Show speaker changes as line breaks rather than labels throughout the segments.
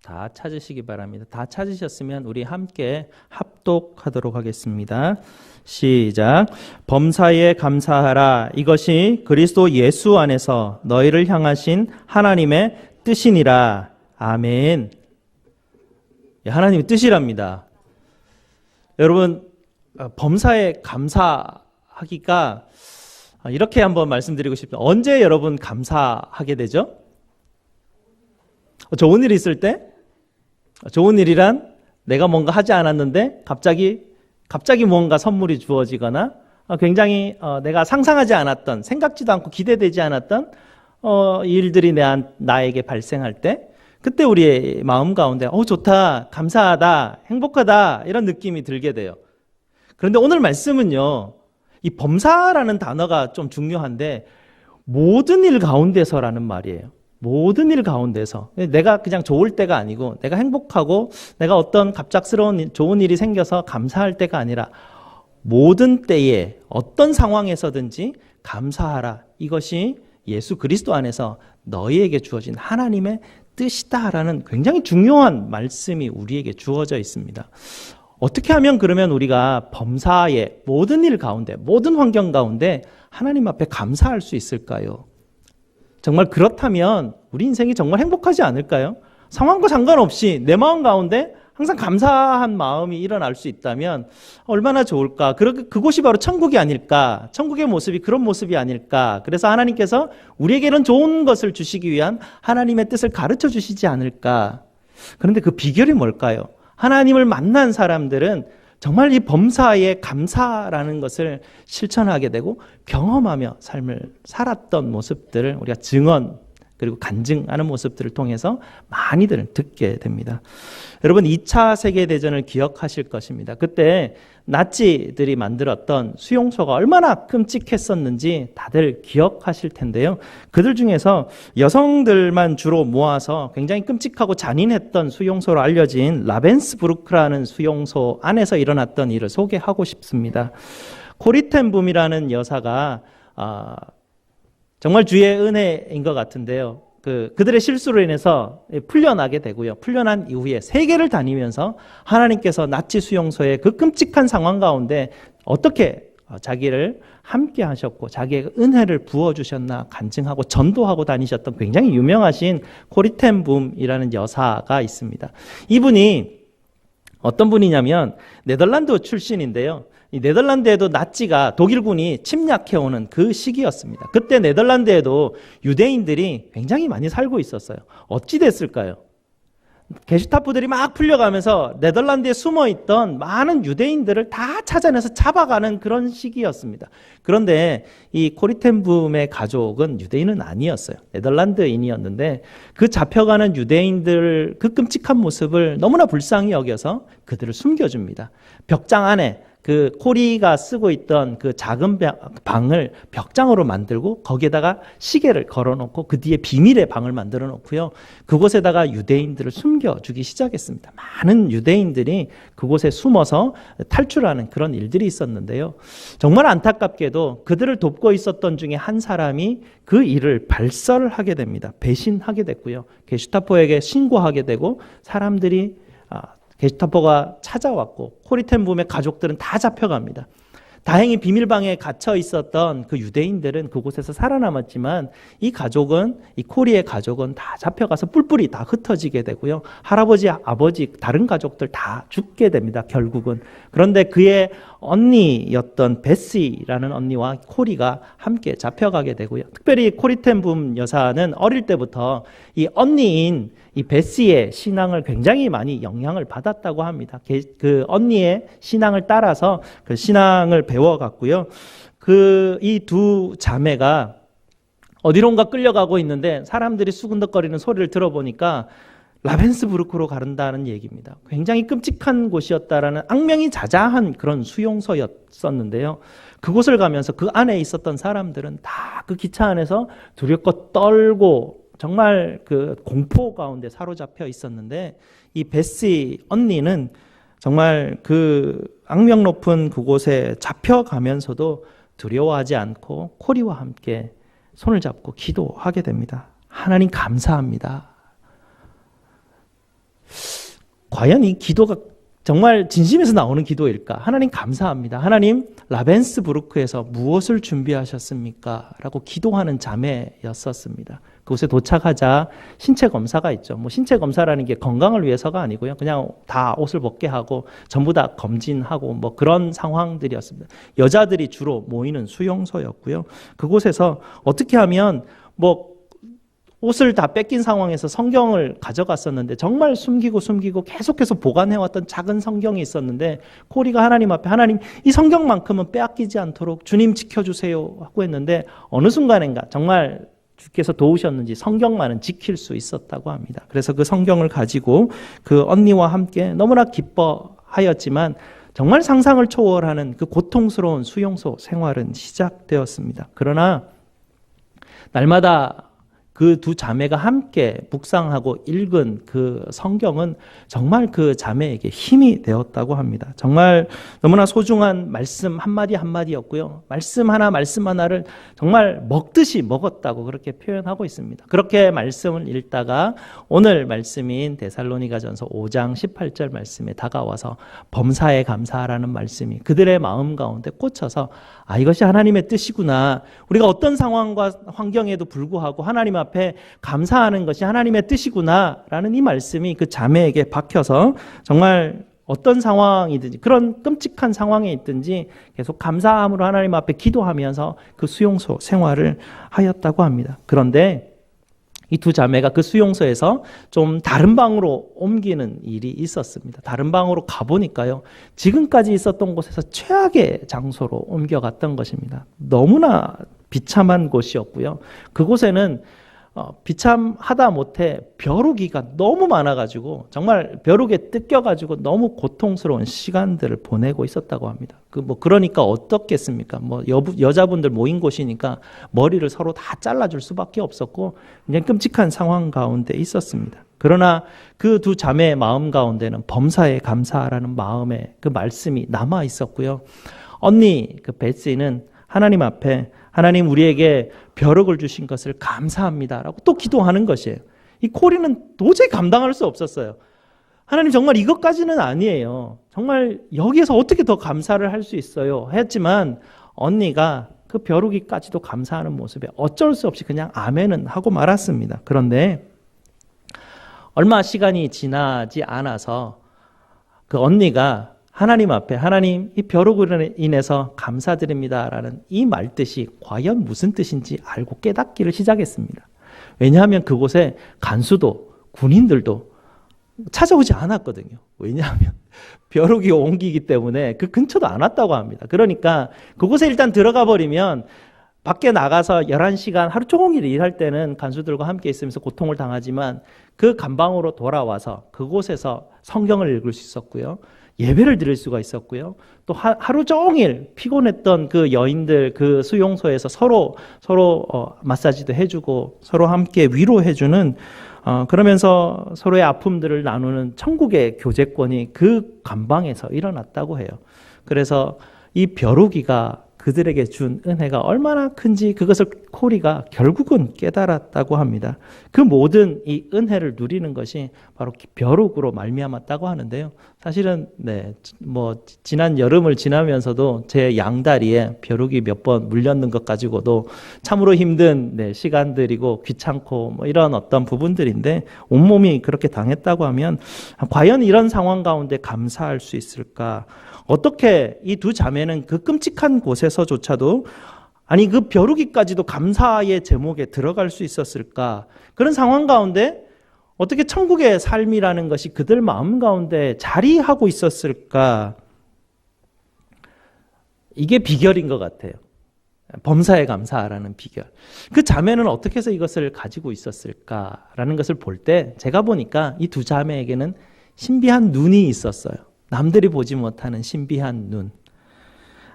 다 찾으시기 바랍니다. 다 찾으셨으면 우리 함께 합독하도록 하겠습니다. 시작. 범사에 감사하라. 이것이 그리스도 예수 안에서 너희를 향하신 하나님의 뜻이니라. 아멘. 하나님의 뜻이랍니다. 여러분, 범사에 감사하기가 이렇게 한번 말씀드리고 싶습니다. 언제 여러분 감사하게 되죠? 좋은 일이 있을 때? 좋은 일이란 내가 뭔가 하지 않았는데 갑자기 뭔가 선물이 주어지거나 굉장히 내가 상상하지 않았던, 생각지도 않고 기대되지 않았던 일들이 나에게 발생할 때, 그때 우리의 마음 가운데 좋다, 감사하다, 행복하다 이런 느낌이 들게 돼요. 그런데 오늘 말씀은요, 이 범사라는 단어가 좀 중요한데 모든 일 가운데서라는 말이에요. 모든 일 가운데서. 내가 그냥 좋을 때가 아니고, 내가 행복하고 내가 어떤 갑작스러운 좋은 일이 생겨서 감사할 때가 아니라 모든 때에 어떤 상황에서든지 감사하라. 이것이 예수 그리스도 안에서 너희에게 주어진 하나님의 뜻이다라는 굉장히 중요한 말씀이 우리에게 주어져 있습니다. 어떻게 하면 그러면 우리가 범사의 모든 일 가운데, 모든 환경 가운데 하나님 앞에 감사할 수 있을까요? 정말 그렇다면 우리 인생이 정말 행복하지 않을까요? 상황과 상관없이 내 마음 가운데 항상 감사한 마음이 일어날 수 있다면 얼마나 좋을까? 그곳이 바로 천국이 아닐까? 천국의 모습이 그런 모습이 아닐까? 그래서 하나님께서 우리에게 이런 좋은 것을 주시기 위한 하나님의 뜻을 가르쳐 주시지 않을까? 그런데 그 비결이 뭘까요? 하나님을 만난 사람들은 정말 이 범사에 감사라는 것을 실천하게 되고 경험하며 삶을 살았던 모습들을 우리가 증언 그리고 간증하는 모습들을 통해서 많이들 듣게 됩니다. 여러분 2차 세계대전을 기억하실 것입니다. 그때 나치들이 만들었던 수용소가 얼마나 끔찍했었는지 다들 기억하실 텐데요. 그들 중에서 여성들만 주로 모아서 굉장히 끔찍하고 잔인했던 수용소로 알려진 라벤스부르크라는 수용소 안에서 일어났던 일을 소개하고 싶습니다. 코리텐붐이라는 여사가 정말 주의 은혜인 것 같은데요. 그들의 실수로 인해서 풀려나게 되고요. 풀려난 이후에 세계를 다니면서 하나님께서 나치 수용소의 그 끔찍한 상황 가운데 어떻게 자기를 함께 하셨고 자기의 은혜를 부어주셨나 간증하고 전도하고 다니셨던 굉장히 유명하신 코리텐붐이라는 여사가 있습니다. 이분이 어떤 분이냐면 네덜란드 출신인데요. 이 네덜란드에도 나치가 독일군이 침략해오는 그 시기였습니다. 그때 네덜란드에도 유대인들이 굉장히 많이 살고 있었어요. 어찌 됐을까요? 게슈타포들이 막 풀려가면서 네덜란드에 숨어있던 많은 유대인들을 다 찾아내서 잡아가는 그런 시기였습니다. 그런데 이 코리텐붐의 가족은 유대인은 아니었어요. 네덜란드인이었는데 그 잡혀가는 유대인들 그 끔찍한 모습을 너무나 불쌍히 여겨서 그들을 숨겨줍니다. 벽장 안에 그 코리가 쓰고 있던 그 작은 방을 벽장으로 만들고 거기에다가 시계를 걸어놓고 그 뒤에 비밀의 방을 만들어 놓고요. 그곳에다가 유대인들을 숨겨주기 시작했습니다. 많은 유대인들이 그곳에 숨어서 탈출하는 그런 일들이 있었는데요. 정말 안타깝게도 그들을 돕고 있었던 중에 한 사람이 그 일을 발설하게 됩니다. 배신하게 됐고요. 게슈타포에게 신고하게 되고 사람들이 게슈타포가 찾아왔고 코리텐붐의 가족들은 다 잡혀갑니다. 다행히 비밀방에 갇혀 있었던 그 유대인들은 그곳에서 살아남았지만 이 코리의 가족은 다 잡혀가서 뿔뿔이 다 흩어지게 되고요. 할아버지, 아버지, 다른 가족들 다 죽게 됩니다. 결국은. 그런데 그의 언니였던 베시라는 언니와 코리가 함께 잡혀가게 되고요. 특별히 코리텐붐 여사는 어릴 때부터 이 언니인 이 베시의 신앙을 굉장히 많이 영향을 받았다고 합니다. 그 언니의 신앙을 따라서 그 신앙을 배워갔고요. 이 두 자매가 어디론가 끌려가고 있는데 사람들이 수군덕거리는 소리를 들어보니까 라벤스부르크로 가른다는 얘기입니다. 굉장히 끔찍한 곳이었다라는 악명이 자자한 그런 수용소였었는데요. 그곳을 가면서 그 안에 있었던 사람들은 다 그 기차 안에서 두렵고 떨고 정말 그 공포 가운데 사로잡혀 있었는데 이 베시 언니는 정말 그 악명 높은 그곳에 잡혀가면서도 두려워하지 않고 코리와 함께 손을 잡고 기도하게 됩니다. 하나님 감사합니다. 과연 이 기도가 정말 진심에서 나오는 기도일까? 하나님 감사합니다. 하나님 라벤스부르크에서 무엇을 준비하셨습니까? 라고 기도하는 자매였었습니다. 그곳에 도착하자 신체 검사가 있죠. 뭐 신체 검사라는 게 건강을 위해서가 아니고요. 그냥 다 옷을 벗게 하고 전부 다 검진하고 뭐 그런 상황들이었습니다. 여자들이 주로 모이는 수용소였고요. 그곳에서 어떻게 하면 뭐 옷을 다 뺏긴 상황에서 성경을 가져갔었는데 정말 숨기고 계속해서 보관해왔던 작은 성경이 있었는데 코리가 하나님 앞에 하나님 이 성경만큼은 빼앗기지 않도록 주님 지켜주세요 하고 했는데 어느 순간인가 정말 주께서 도우셨는지 성경만은 지킬 수 있었다고 합니다. 그래서 그 성경을 가지고 그 언니와 함께 너무나 기뻐하였지만 정말 상상을 초월하는 그 고통스러운 수용소 생활은 시작되었습니다. 그러나 날마다 그 두 자매가 함께 묵상하고 읽은 그 성경은 정말 그 자매에게 힘이 되었다고 합니다. 정말 너무나 소중한 말씀 한마디 한마디였고요. 말씀 하나를 정말 먹듯이 먹었다고 그렇게 표현하고 있습니다. 그렇게 말씀을 읽다가 오늘 말씀인 데살로니가전서 5장 18절 말씀에 다가와서 범사에 감사하라는 말씀이 그들의 마음 가운데 꽂혀서 아, 이것이 하나님의 뜻이구나. 우리가 어떤 상황과 환경에도 불구하고 하나님 앞에 감사하는 것이 하나님의 뜻이구나 라는 이 말씀이 그 자매에게 박혀서 정말 어떤 상황이든지 그런 끔찍한 상황에 있든지 계속 감사함으로 하나님 앞에 기도하면서 그 수용소 생활을 하였다고 합니다. 그런데 이 두 자매가 그 수용소에서 좀 다른 방으로 옮기는 일이 있었습니다. 다른 방으로 가보니까요. 지금까지 있었던 곳에서 최악의 장소로 옮겨갔던 것입니다. 너무나 비참한 곳이었고요. 그곳에는 비참하다 못해 벼루기가 너무 많아가지고 정말 벼룩에 뜯겨가지고 너무 고통스러운 시간들을 보내고 있었다고 합니다. 그러니까 어떻겠습니까? 여자분들 모인 곳이니까 머리를 서로 다 잘라줄 수밖에 없었고 그냥 끔찍한 상황 가운데 있었습니다. 그러나 그 두 자매의 마음 가운데는 범사에 감사하라는 마음의 그 말씀이 남아 있었고요. 언니 그 베시는 하나님 앞에 하나님 우리에게 벼룩을 주신 것을 감사합니다라고 또 기도하는 것이에요. 이 코리는 도저히 감당할 수 없었어요. 하나님 정말 이것까지는 아니에요. 정말 여기에서 어떻게 더 감사를 할 수 있어요? 했지만 언니가 그 벼룩이까지도 감사하는 모습에 어쩔 수 없이 그냥 아멘은 하고 말았습니다. 그런데 얼마 시간이 지나지 않아서 그 언니가 하나님 앞에 하나님 이 벼룩으로 인해서 감사드립니다라는 이 말뜻이 과연 무슨 뜻인지 알고 깨닫기를 시작했습니다. 왜냐하면 그곳에 간수도 군인들도 찾아오지 않았거든요. 왜냐하면 벼룩이 옮기기 때문에 그 근처도 안 왔다고 합니다. 그러니까 그곳에 일단 들어가 버리면 밖에 나가서 11시간 하루 종일 일할 때는 간수들과 함께 있으면서 고통을 당하지만 그 감방으로 돌아와서 그곳에서 성경을 읽을 수 있었고요. 예배를 드릴 수가 있었고요. 또 하루 종일 피곤했던 그 여인들 그 수용소에서 서로 마사지도 해주고 서로 함께 위로해주는 그러면서 서로의 아픔들을 나누는 천국의 교제권이 그 감방에서 일어났다고 해요. 그래서 이 벼루기가 그들에게 준 은혜가 얼마나 큰지 그것을 코리가 결국은 깨달았다고 합니다. 그 모든 이 은혜를 누리는 것이 바로 벼룩으로 말미암았다고 하는데요. 사실은 지난 여름을 지나면서도 제 양다리에 벼룩이 몇 번 물렸는 것 가지고도 참으로 힘든 시간들이고 귀찮고 이런 어떤 부분들인데 온몸이 그렇게 당했다고 하면 과연 이런 상황 가운데 감사할 수 있을까? 어떻게 이 두 자매는 그 끔찍한 곳에서조차도 아니 그 벼룩이까지도 감사의 제목에 들어갈 수 있었을까? 그런 상황 가운데 어떻게 천국의 삶이라는 것이 그들 마음 가운데 자리하고 있었을까? 이게 비결인 것 같아요. 범사에 감사하라는 비결. 그 자매는 어떻게 해서 이것을 가지고 있었을까라는 것을 볼 때 제가 보니까 이 두 자매에게는 신비한 눈이 있었어요. 남들이 보지 못하는 신비한 눈.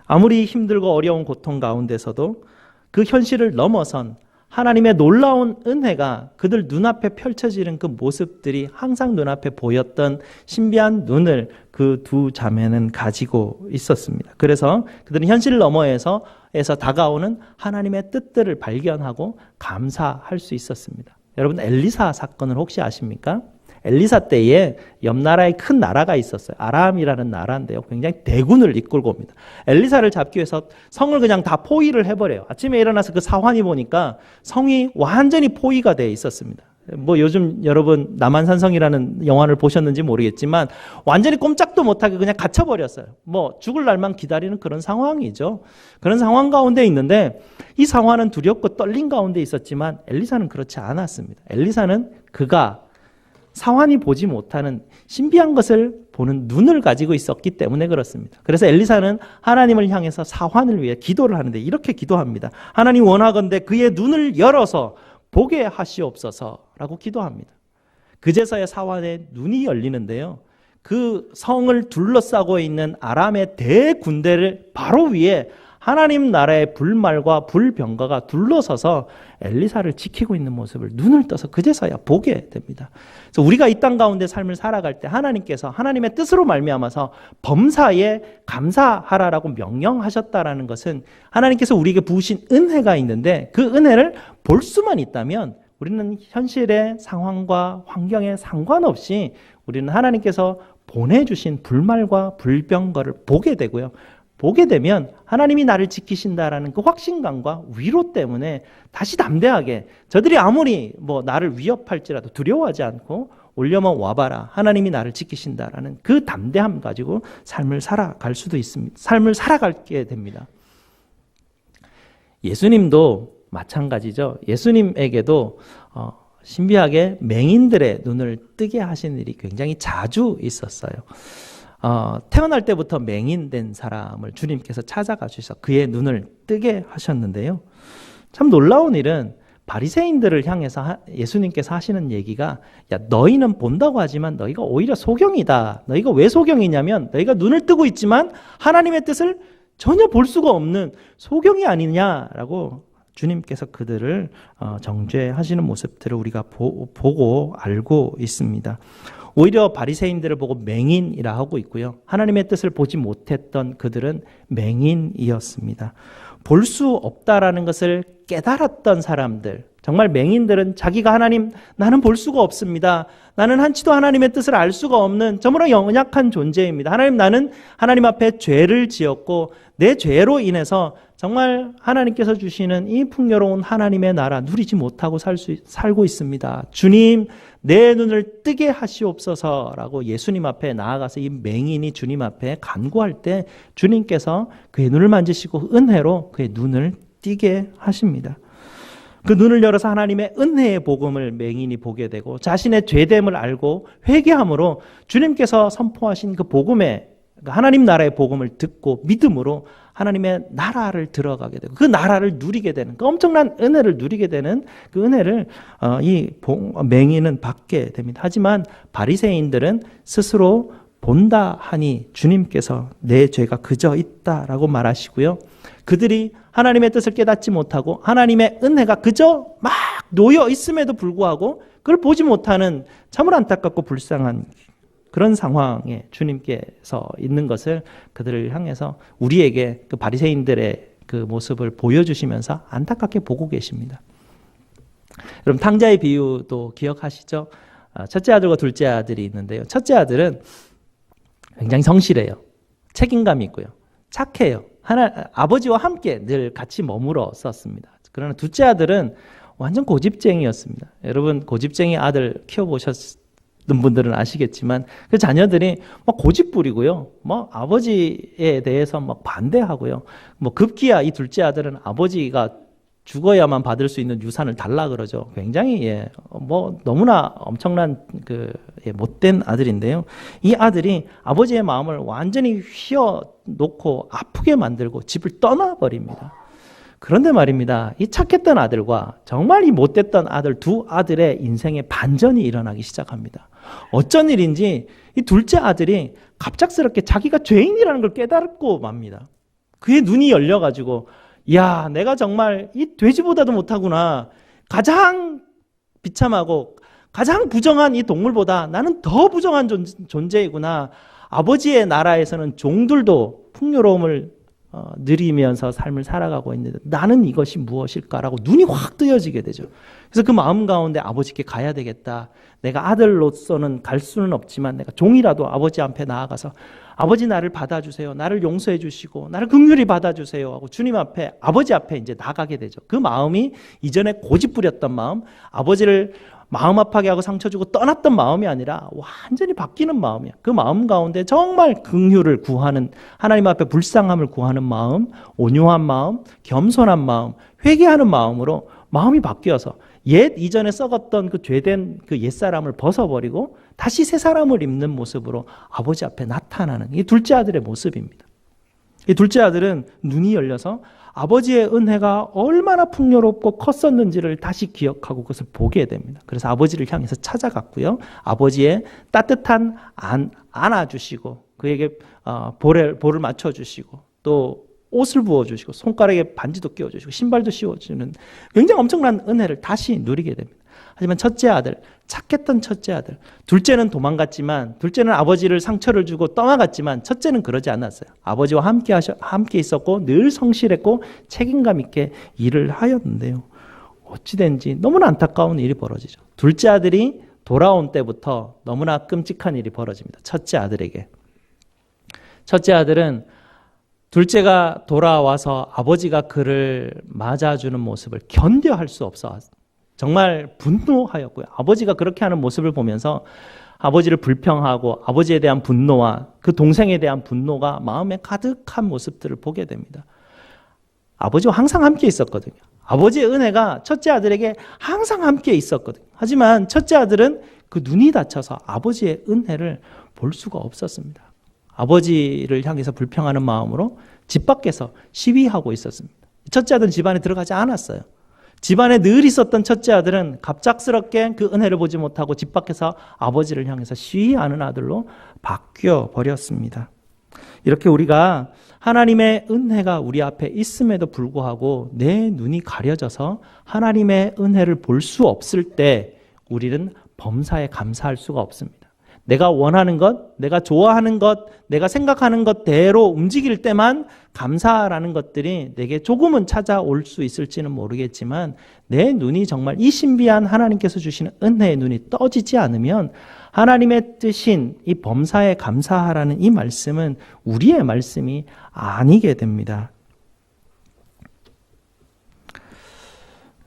아무리 힘들고 어려운 고통 가운데서도 그 현실을 넘어선 하나님의 놀라운 은혜가 그들 눈앞에 펼쳐지는 그 모습들이 항상 눈앞에 보였던 신비한 눈을 그 두 자매는 가지고 있었습니다. 그래서 그들은 현실 너머에서 다가오는 하나님의 뜻들을 발견하고 감사할 수 있었습니다. 여러분 엘리사 사건을 혹시 아십니까? 엘리사 때에 옆 나라에 큰 나라가 있었어요. 아람이라는 나라인데요. 굉장히 대군을 이끌고 옵니다. 엘리사를 잡기 위해서 성을 그냥 다 포위를 해버려요. 아침에 일어나서 그 사환이 보니까 성이 완전히 포위가 되어 있었습니다. 뭐 요즘 여러분 남한산성이라는 영화를 보셨는지 모르겠지만 완전히 꼼짝도 못하게 그냥 갇혀버렸어요. 뭐 죽을 날만 기다리는 그런 상황이죠. 그런 상황 가운데 있는데 이 상황은 두렵고 떨린 가운데 있었지만 엘리사는 그렇지 않았습니다. 엘리사는 그가 사환이 보지 못하는 신비한 것을 보는 눈을 가지고 있었기 때문에 그렇습니다. 그래서 엘리사는 하나님을 향해서 사환을 위해 기도를 하는데 이렇게 기도합니다. 하나님 원하건대 그의 눈을 열어서 보게 하시옵소서라고 기도합니다. 그제서야 사환의 눈이 열리는데요. 그 성을 둘러싸고 있는 아람의 대군대를 바로 위에 하나님 나라의 불말과 불병거가 둘러서서 엘리사를 지키고 있는 모습을 눈을 떠서 그제서야 보게 됩니다. 그래서 우리가 이 땅 가운데 삶을 살아갈 때 하나님께서 하나님의 뜻으로 말미암아서 범사에 감사하라라고 명령하셨다라는 것은 하나님께서 우리에게 부으신 은혜가 있는데 그 은혜를 볼 수만 있다면 우리는 현실의 상황과 환경에 상관없이 우리는 하나님께서 보내주신 불말과 불병거를 보게 되고요. 보게 되면 하나님이 나를 지키신다라는 그 확신감과 위로 때문에 다시 담대하게 저들이 아무리 뭐 나를 위협할지라도 두려워하지 않고 올려만 와봐라. 하나님이 나를 지키신다라는 그 담대함 가지고 삶을 살아갈 수도 있습니다. 삶을 살아가게 됩니다. 예수님도 마찬가지죠. 예수님에게도 신비하게 맹인들의 눈을 뜨게 하신 일이 굉장히 자주 있었어요. 태어날 때부터 맹인된 사람을 주님께서 찾아가 주셔서 그의 눈을 뜨게 하셨는데요. 참 놀라운 일은 바리새인들을 향해서 예수님께서 하시는 얘기가 야 너희는 본다고 하지만 너희가 오히려 소경이다. 너희가 왜 소경이냐면 너희가 눈을 뜨고 있지만 하나님의 뜻을 전혀 볼 수가 없는 소경이 아니냐라고 주님께서 그들을 정죄하시는 모습들을 우리가 보고 알고 있습니다. 오히려 바리새인들을 보고 맹인이라 하고 있고요. 하나님의 뜻을 보지 못했던 그들은 맹인이었습니다. 볼 수 없다라는 것을 깨달았던 사람들, 정말 맹인들은 자기가 하나님, 나는 볼 수가 없습니다. 나는 한치도 하나님의 뜻을 알 수가 없는 저무나 연약한 존재입니다. 하나님, 나는 하나님 앞에 죄를 지었고 내 죄로 인해서 정말 하나님께서 주시는 이 풍요로운 하나님의 나라 누리지 못하고 살고 있습니다. 주님, 내 눈을 뜨게 하시옵소서라고 예수님 앞에 나아가서 이 맹인이 주님 앞에 간구할 때 주님께서 그의 눈을 만지시고 은혜로 그의 눈을 띄게 하십니다. 그 눈을 열어서 하나님의 은혜의 복음을 맹인이 보게 되고 자신의 죄됨을 알고 회개함으로 주님께서 선포하신 그 복음의 하나님 나라의 복음을 듣고 믿음으로 하나님의 나라를 들어가게 되고 그 나라를 누리게 되는 그 엄청난 은혜를 누리게 되는 그 은혜를 이 맹인은 받게 됩니다. 하지만 바리새인들은 스스로 본다 하니 주님께서 내 죄가 그저 있다라고 말하시고요. 그들이 하나님의 뜻을 깨닫지 못하고 하나님의 은혜가 그저 막 놓여 있음에도 불구하고 그걸 보지 못하는 참으로 안타깝고 불쌍한 그런 상황에 주님께서 있는 것을 그들을 향해서 우리에게 그 바리새인들의 그 모습을 보여주시면서 안타깝게 보고 계십니다. 여러분 탕자의 비유도 기억하시죠? 첫째 아들과 둘째 아들이 있는데요. 첫째 아들은 굉장히 성실해요. 책임감이 있고요. 착해요. 아버지와 함께 늘 같이 머물었었습니다. 그러나 둘째 아들은 완전 고집쟁이였습니다. 여러분 고집쟁이 아들 키워보셨던 분들은 아시겠지만 그 자녀들이 막 고집 부리고요. 뭐 아버지에 대해서 막 반대하고요. 뭐 급기야 이 둘째 아들은 아버지가 죽어야만 받을 수 있는 유산을 달라 그러죠. 굉장히 뭐 너무나 엄청난 못된 아들인데요. 이 아들이 아버지의 마음을 완전히 휘어놓고 아프게 만들고 집을 떠나버립니다. 그런데 말입니다. 이 착했던 아들과 정말 이 못됐던 아들 두 아들의 인생의 반전이 일어나기 시작합니다. 어쩐 일인지 이 둘째 아들이 갑작스럽게 자기가 죄인이라는 걸 깨닫고 맙니다. 그의 눈이 열려가지고 야, 내가 정말 이 돼지보다도 못하구나. 가장 비참하고 가장 부정한 이 동물보다 나는 더 부정한 존재이구나. 아버지의 나라에서는 종들도 풍요로움을 누리면서 삶을 살아가고 있는데 나는 이것이 무엇일까라고 눈이 확 뜨여지게 되죠. 그래서 그 마음 가운데 아버지께 가야 되겠다. 내가 아들로서는 갈 수는 없지만 내가 종이라도 아버지 앞에 나아가서 아버지 나를 받아주세요. 나를 용서해 주시고 나를 긍휼히 받아주세요 하고 주님 앞에 아버지 앞에 이제 나가게 되죠. 그 마음이 이전에 고집 부렸던 마음, 아버지를 마음 아파게 하고 상처 주고 떠났던 마음이 아니라 완전히 바뀌는 마음이야. 그 마음 가운데 정말 긍휼을 구하는, 하나님 앞에 불쌍함을 구하는 마음, 온유한 마음, 겸손한 마음, 회개하는 마음으로 마음이 바뀌어서 옛 이전에 썩었던 그 죄된 그 옛사람을 벗어버리고 다시 새 사람을 입는 모습으로 아버지 앞에 나타나는 이 둘째 아들의 모습입니다. 이 둘째 아들은 눈이 열려서 아버지의 은혜가 얼마나 풍요롭고 컸었는지를 다시 기억하고 그것을 보게 됩니다. 그래서 아버지를 향해서 찾아갔고요. 아버지의 따뜻한 안아주시고 그에게 볼을 맞춰주시고 또 옷을 부어주시고 손가락에 반지도 끼워주시고 신발도 씌워주는 굉장히 엄청난 은혜를 다시 누리게 됩니다. 하지만 첫째 아들, 착했던 첫째 아들, 둘째는 도망갔지만, 둘째는 아버지를 상처를 주고 떠나갔지만 첫째는 그러지 않았어요. 아버지와 함께 있었고 늘 성실했고 책임감 있게 일을 하였는데요. 어찌된지 너무나 안타까운 일이 벌어지죠. 둘째 아들이 돌아온 때부터 너무나 끔찍한 일이 벌어집니다. 첫째 아들에게. 첫째 아들은 둘째가 돌아와서 아버지가 그를 맞아주는 모습을 견뎌할 수 없어 정말 분노하였고요. 아버지가 그렇게 하는 모습을 보면서 아버지를 불평하고 아버지에 대한 분노와 그 동생에 대한 분노가 마음에 가득한 모습들을 보게 됩니다. 아버지와 항상 함께 있었거든요. 아버지의 은혜가 첫째 아들에게 항상 함께 있었거든요. 하지만 첫째 아들은 그 눈이 닫혀서 아버지의 은혜를 볼 수가 없었습니다. 아버지를 향해서 불평하는 마음으로 집 밖에서 시위하고 있었습니다. 첫째 아들은 집 안에 들어가지 않았어요. 집안에 늘 있었던 첫째 아들은 갑작스럽게 그 은혜를 보지 못하고 집 밖에서 아버지를 향해서 시위하는 아들로 바뀌어 버렸습니다. 이렇게 우리가 하나님의 은혜가 우리 앞에 있음에도 불구하고 내 눈이 가려져서 하나님의 은혜를 볼 수 없을 때 우리는 범사에 감사할 수가 없습니다. 내가 원하는 것, 내가 좋아하는 것, 내가 생각하는 것대로 움직일 때만 감사라는 것들이 내게 조금은 찾아올 수 있을지는 모르겠지만 내 눈이 정말 이 신비한 하나님께서 주시는 은혜의 눈이 떠지지 않으면 하나님의 뜻인 이 범사에 감사하라는 이 말씀은 우리의 말씀이 아니게 됩니다.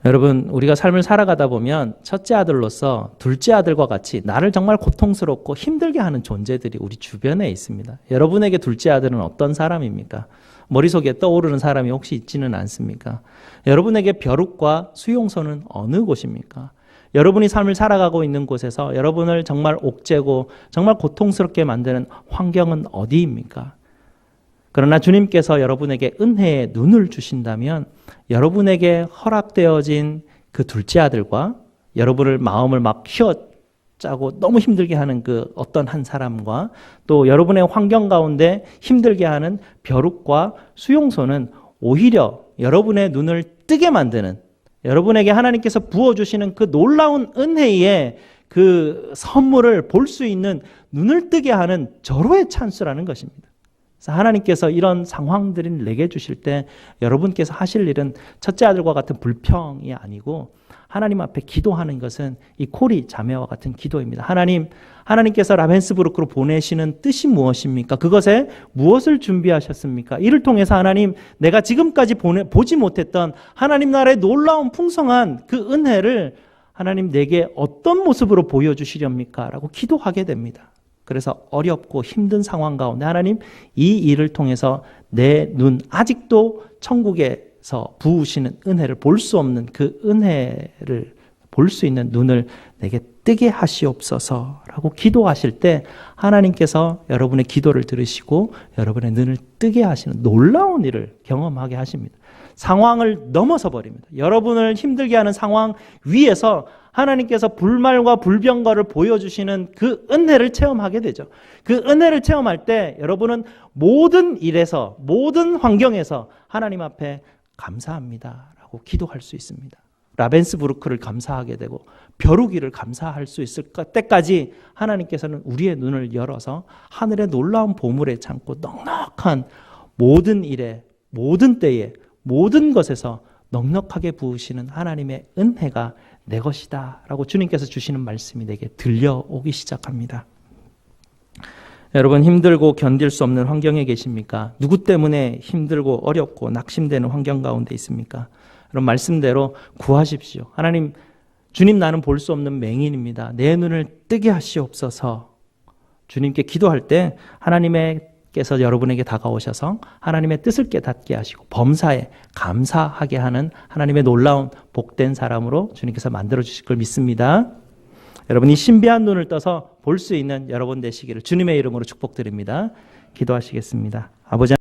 여러분, 우리가 삶을 살아가다 보면 첫째 아들로서 둘째 아들과 같이 나를 정말 고통스럽고 힘들게 하는 존재들이 우리 주변에 있습니다. 여러분에게 둘째 아들은 어떤 사람입니까? 머릿속에 떠오르는 사람이 혹시 있지는 않습니까? 여러분에게 벼룩과 수용소는 어느 곳입니까? 여러분이 삶을 살아가고 있는 곳에서 여러분을 정말 옥죄고 정말 고통스럽게 만드는 환경은 어디입니까? 그러나 주님께서 여러분에게 은혜의 눈을 주신다면 여러분에게 허락되어진 그 둘째 아들과 여러분을 마음을 막 휘어짜고 너무 힘들게 하는 그 어떤 한 사람과 또 여러분의 환경 가운데 힘들게 하는 벼룩과 수용소는 오히려 여러분의 눈을 뜨게 만드는 여러분에게 하나님께서 부어주시는 그 놀라운 은혜의 그 선물을 볼 수 있는 눈을 뜨게 하는 절호의 찬스라는 것입니다. 그래서 하나님께서 이런 상황들을 내게 주실 때 여러분께서 하실 일은 첫째 아들과 같은 불평이 아니고 하나님 앞에 기도하는 것은 이 코리 자매와 같은 기도입니다. 하나님께서 라벤스부르크로 보내시는 뜻이 무엇입니까? 그것에 무엇을 준비하셨습니까? 이를 통해서 하나님, 내가 지금까지 보지 못했던 하나님 나라의 놀라운 풍성한 그 은혜를 하나님 내게 어떤 모습으로 보여주시렵니까? 라고 기도하게 됩니다. 그래서 어렵고 힘든 상황 가운데 하나님 이 일을 통해서 내 눈, 아직도 천국에서 부으시는 은혜를 볼 수 없는 그 은혜를 볼 수 있는 눈을 내게 뜨게 하시옵소서라고 기도하실 때 하나님께서 여러분의 기도를 들으시고 여러분의 눈을 뜨게 하시는 놀라운 일을 경험하게 하십니다. 상황을 넘어서 버립니다. 여러분을 힘들게 하는 상황 위에서 하나님께서 불말과 불병거를 보여주시는 그 은혜를 체험하게 되죠. 그 은혜를 체험할 때 여러분은 모든 일에서 모든 환경에서 하나님 앞에 감사합니다 라고 기도할 수 있습니다. 라벤스부르크를 감사하게 되고 벼룩이를 감사할 수 있을 때까지 하나님께서는 우리의 눈을 열어서 하늘의 놀라운 보물에 참고 넉넉한 모든 일에 모든 때에 모든 것에서 넉넉하게 부으시는 하나님의 은혜가 내 것이다 라고 주님께서 주시는 말씀이 내게 들려오기 시작합니다. 여러분, 힘들고 견딜 수 없는 환경에 계십니까? 누구 때문에 힘들고 어렵고 낙심되는 환경 가운데 있습니까? 그런 말씀대로 구하십시오. 하나님, 주님, 나는 볼 수 없는 맹인입니다. 내 눈을 뜨게 하시옵소서. 주님께 기도할 때 하나님께서 여러분에게 다가오셔서 하나님의 뜻을 깨닫게 하시고 범사에 감사하게 하는 하나님의 놀라운 복된 사람으로 주님께서 만들어 주실 걸 믿습니다. 여러분이 신비한 눈을 떠서 볼 수 있는 여러분 되시기를 주님의 이름으로 축복드립니다. 기도하시겠습니다. 아버지